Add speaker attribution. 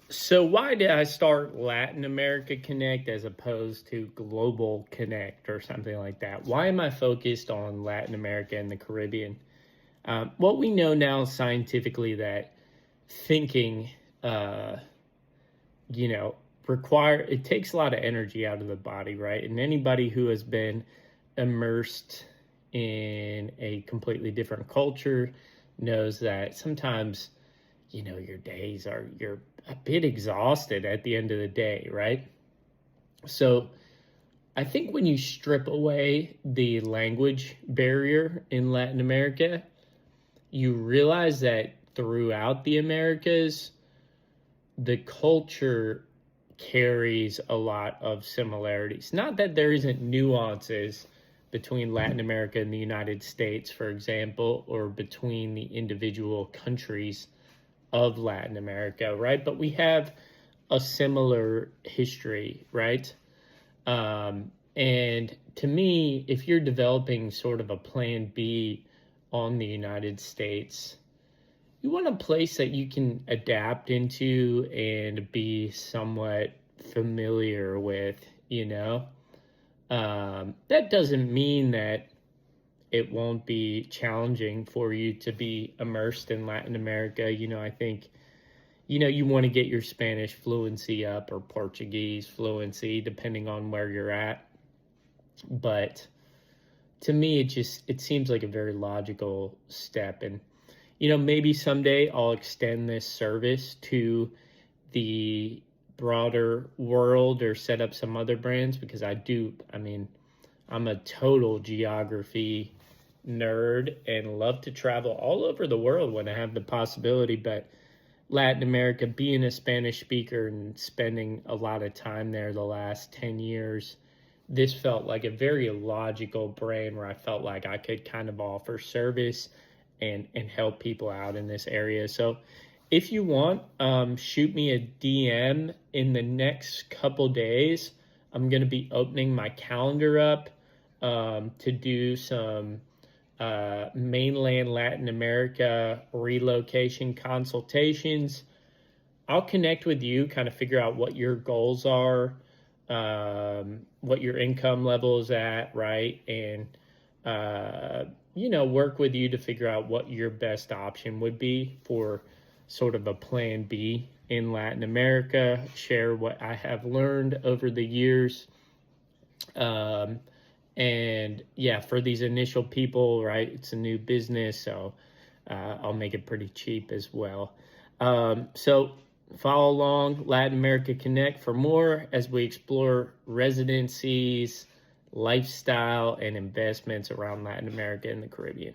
Speaker 1: So why did I start Latin America Connect as opposed to Global Connect or something like that? Why am I focused on Latin America and the Caribbean? What we know now scientifically that thinking, uh, you know, it takes a lot of energy out of the body, right? And anybody who has been immersed in a completely different culture knows that sometimes you're a bit exhausted at the end of the day, right? So I think when you strip away the language barrier in Latin America, you realize that throughout the Americas, the culture carries a lot of similarities. Not that there isn't nuances between Latin America and the United States, for example, or between the individual countries of Latin America, right? But we have a similar history, right? And to me, if you're developing sort of a plan B on the United States, you want a place that you can adapt into and be somewhat familiar with, That doesn't mean that it won't be challenging for you to be immersed in Latin America. I think, you want to get your Spanish fluency up or Portuguese fluency, depending on where you're at. But to me, it seems like a very logical step. And, maybe someday I'll extend this service to the broader world or set up some other brands because I'm a total geography nerd and love to travel all over the world when I have the possibility. But Latin America, being a Spanish speaker and spending a lot of time there the last 10 years, this felt like a very logical brand where I felt like I could kind of offer service and help people out in this area. So if you want, shoot me a DM in the next couple days. I'm going to be opening my calendar up to do some mainland Latin America relocation consultations. I'll connect with you, kind of figure out what your goals are, what your income level is at, right? And, work with you to figure out what your best option would be for sort of a plan B in Latin America, share what I have learned over the years. And yeah, for these initial people, right, it's a new business, so I'll make it pretty cheap as well. So follow along Latin America Connect for more as we explore residencies, lifestyle, and investments around Latin America and the Caribbean.